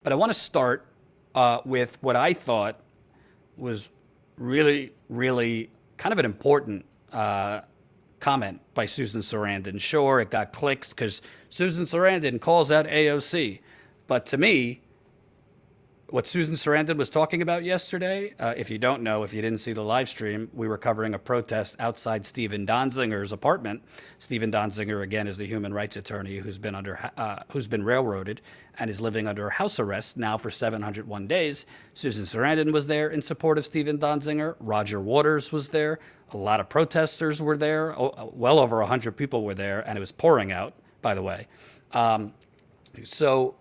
But I want to start with what I thought was really, really kind of an important comment by Susan Sarandon. Sure, it got clicks because Susan Sarandon calls out AOC. But to me, what Susan Sarandon was talking about yesterday, if you don't know, if you didn't see the live stream, we were covering a protest outside Stephen Donziger's apartment. Stephen Donziger, again, is the human rights attorney who's been railroaded and is living under house arrest now for 701 days. Susan Sarandon was there in support of Stephen Donziger. Roger Waters was there. A lot of protesters were there. Well over 100 people were there, and it was pouring out, by the way. So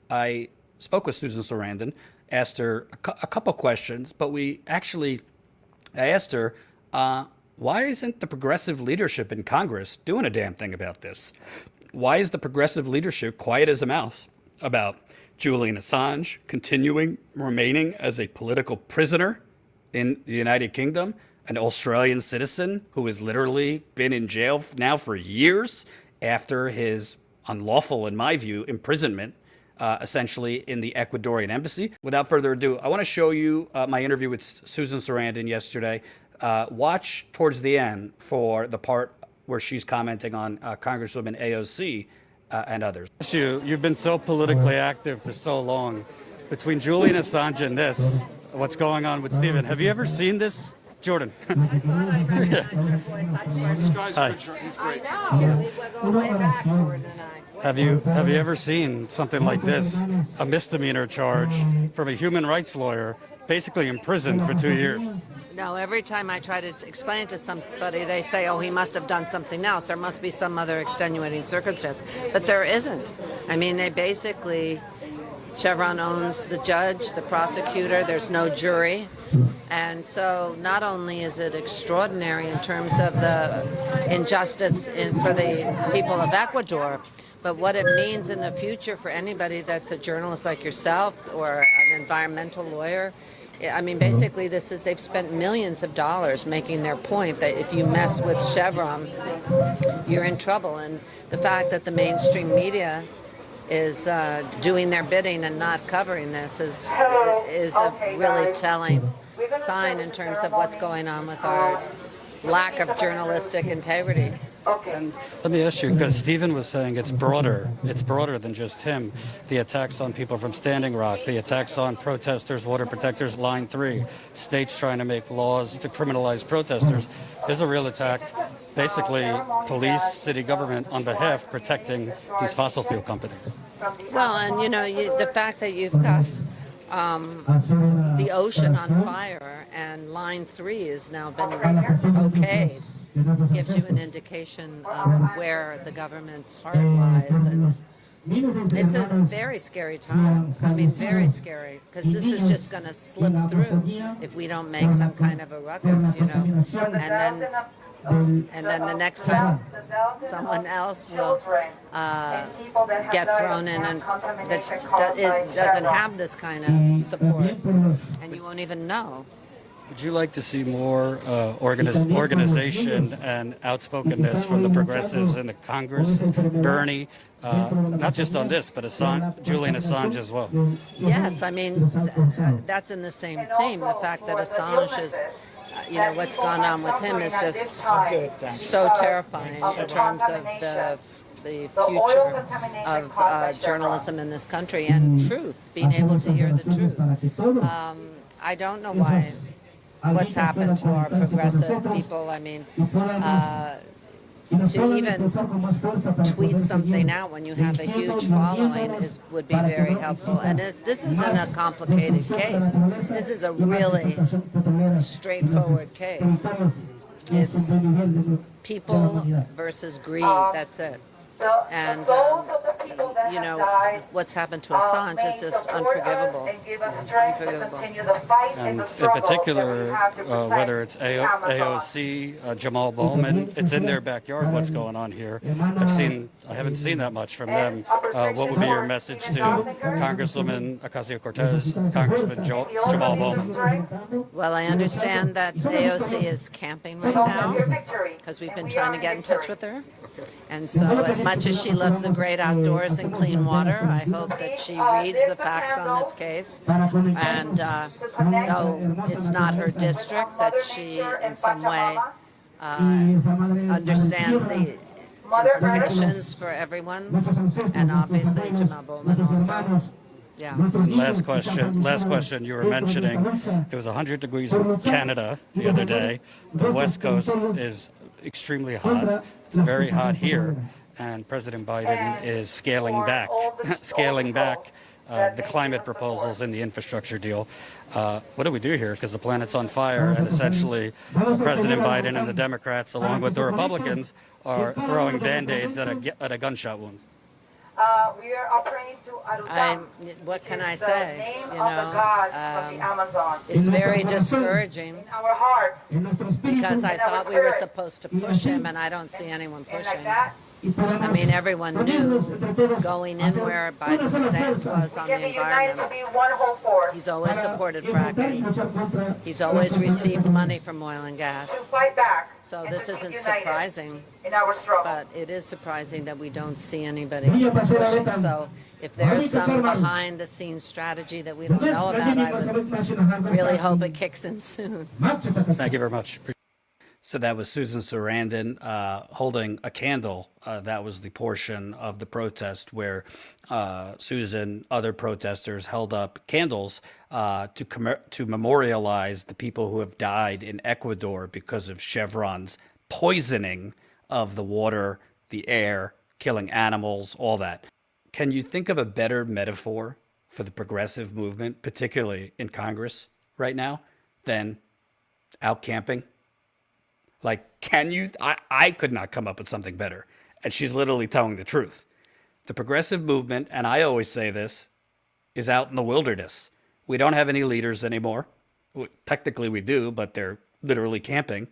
I spoke with Susan Sarandon, asked her a couple questions, but I asked her, why isn't the progressive leadership in Congress doing a damn thing about this? Why is the progressive leadership quiet as a mouse about Julian Assange remaining as a political prisoner in the United Kingdom, an Australian citizen who has literally been in jail now for years after his unlawful, in my view, imprisonment essentially in the Ecuadorian embassy. Without further ado, I want to show you my interview with Susan Sarandon yesterday. Watch towards the end for the part where she's commenting on Congresswoman AOC and others. You've been so politically active for so long. Between Julian Assange and this, what's going on with Stephen, have you ever seen this? Jordan. I thought I heard your voice. This guy's he's great. I know. We go way back, Jordan and I. Have you ever seen something like this? A misdemeanor charge from a human rights lawyer, basically imprisoned for 2 years. No, every time I try to explain it to somebody, they say, oh, he must have done something else. There must be some other extenuating circumstance. But there isn't. I mean, they basically, Chevron owns the judge, the prosecutor, there's no jury. And so not only is it extraordinary in terms of the injustice for the people of Ecuador, but what it means in the future for anybody that's a journalist like yourself or an environmental lawyer. I mean, basically, they've spent millions of dollars making their point that if you mess with Chevron, you're in trouble. And the fact that the mainstream media is doing their bidding and not covering this is a really telling sign in terms of what's going on with our lack of journalistic integrity. And let me ask you, because Stephen was saying it's broader than just him. The attacks on people from Standing Rock, the attacks on protesters, water protectors, Line 3, states trying to make laws to criminalize protesters. There's a real attack, basically police, city government on behalf protecting these fossil fuel companies. Well, and the fact that you've got the ocean on fire and Line 3 has now been okayed gives you an indication of where the government's heart lies. And it's a very scary time. I mean, very scary, because this is just going to slip through if we don't make some kind of a ruckus, And then the next time someone else will get thrown in and that doesn't have this kind of support, and you won't even know. Would you like to see more organization and outspokenness from the progressives in the Congress, Bernie, not just on this, but Julian Assange as well? Yes, I mean, that's in the same theme. The fact that Assange is, what's gone on with him is just so terrifying in terms of the future of journalism in this country and truth, being able to hear the truth. I don't know what's happened to our progressive people. I mean, to even tweet something out when you have a huge following would be very helpful. And this isn't a complicated case. This is a really straightforward case. It's people versus greed. That's it. And, what's happened to Assange is just unforgivable. And in particular, whether it's AOC, Jamal Bowman, it's in their backyard what's going on here. I haven't seen that much from them. What would be your message to Congresswoman Ocasio-Cortez, Congressman Jamal Bowman? Well, I understand that AOC is camping right now because we've been trying to get in touch with her. And so as much as she loves the great outdoors and clean water, I hope that she reads the facts on this case. And though it's not her district, that she in some way understands the implications for everyone, and obviously Jamal Bowman also. Yeah. Last question. You were mentioning it was 100 degrees in Canada the other day. The West Coast is extremely hot. It's very hot here, and President Biden is scaling back the climate proposals in the infrastructure deal. What do we do here? Because the planet's on fire, and essentially President Biden and the Democrats, along with the Republicans, are throwing Band-Aids at a gunshot wound. We are operating to Arutam, what can I say? the name of the god of the Amazon. It's very discouraging In our hearts, because I thought we were supposed to push him, and I don't see anyone and like pushing. that, I mean, everyone knew going in where Biden's stance was on the getting united to environment. be one whole force. He's always supported fracking. He's always received money from oil and gas. To fight back. So and this to be isn't united surprising, in our struggle. but it is surprising that we don't see anybody pushing. So if there's some behind-the-scenes strategy that we don't know about, I would really hope it kicks in soon. Thank you very much. So that was Susan Sarandon holding a candle. That was the portion of the protest where Susan, other protesters held up candles to memorialize the people who have died in Ecuador because of Chevron's poisoning of the water, the air, killing animals, all that. Can you think of a better metaphor for the progressive movement, particularly in Congress right now, than out camping? Like, can you? I could not come up with something better. And she's literally telling the truth. The progressive movement, and I always say this, is out in the wilderness. We don't have any leaders anymore. Technically we do, but they're literally camping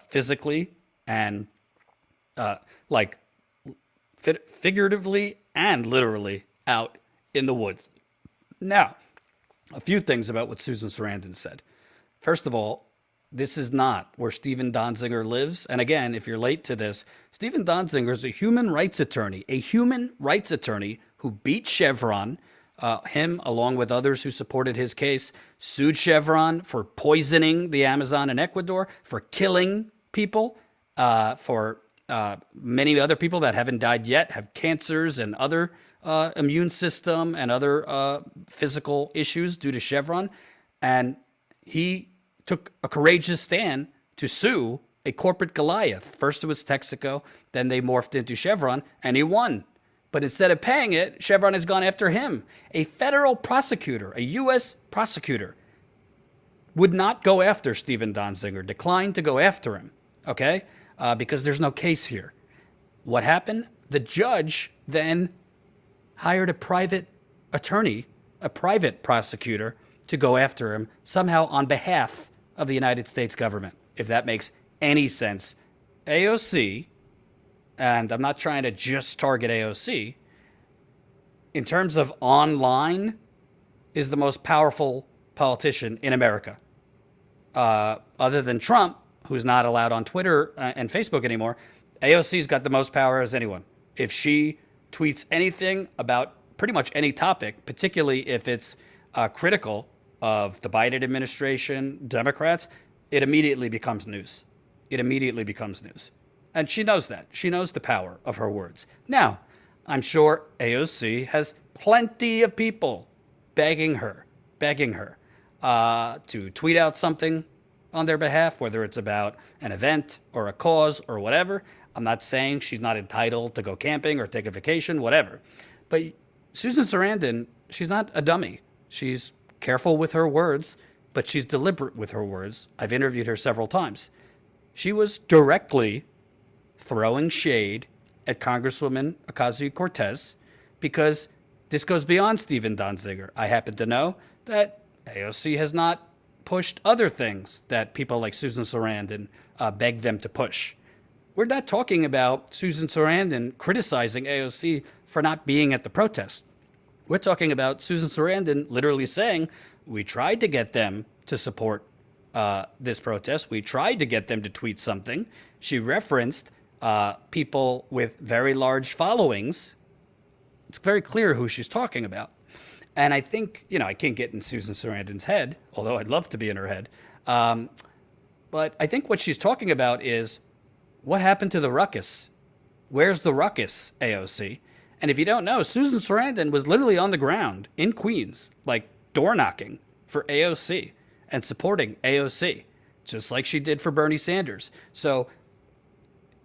physically and figuratively and literally out in the woods. Now, a few things about what Susan Sarandon said. First of all, this is not where Stephen Donziger lives. And again, if you're late to this, Stephen Donziger is a human rights attorney who beat Chevron. Him, along with others who supported his case, sued Chevron for poisoning the Amazon in Ecuador, for killing people, for many other people that haven't died yet, have cancers and other immune system and other physical issues due to Chevron. And he took a courageous stand to sue a corporate Goliath. First it was Texaco, then they morphed into Chevron, and he won. But instead of paying it, Chevron has gone after him. A federal prosecutor, a U.S. prosecutor, would not go after Stephen Donziger, declined to go after him, okay? Because there's no case here. What happened? The judge then hired a private attorney, a private prosecutor, to go after him, somehow on behalf of the United States government, if that makes any sense. AOC, and I'm not trying to just target AOC, in terms of online, is the most powerful politician in America. Other than Trump, who's not allowed on Twitter and Facebook anymore, AOC's got the most power as anyone. If she tweets anything about pretty much any topic, particularly if it's critical of the Biden administration, Democrats, it immediately becomes news. It immediately becomes news. And she knows that. She knows the power of her words. Now, I'm sure AOC has plenty of people begging her to tweet out something on their behalf, whether it's about an event or a cause or whatever. I'm not saying she's not entitled to go camping or take a vacation, whatever. But Susan Sarandon, she's not a dummy. She's careful with her words, but she's deliberate with her words. I've interviewed her several times. She was directly throwing shade at Congresswoman Ocasio-Cortez because this goes beyond Stephen Donziger. I happen to know that AOC has not pushed other things that people like Susan Sarandon begged them to push. We're not talking about Susan Sarandon criticizing AOC for not being at the protest. We're talking about Susan Sarandon literally saying, we tried to get them to support this protest. We tried to get them to tweet something. She referenced people with very large followings, it's very clear who she's talking about. And I think, I can't get in Susan Sarandon's head, although I'd love to be in her head. But I think what she's talking about is what happened to the ruckus? Where's the ruckus, AOC? And if you don't know, Susan Sarandon was literally on the ground in Queens, like door knocking for AOC and supporting AOC, just like she did for Bernie Sanders. So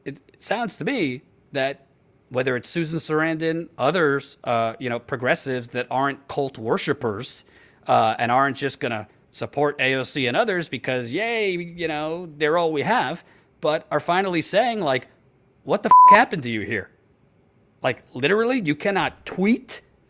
it sounds to me that whether it's Susan Sarandon, others, progressives that aren't cult worshipers and aren't just going to support AOC and others because, yay, they're all we have, but are finally saying, like, what the happened to you here? Like, literally, you cannot tweet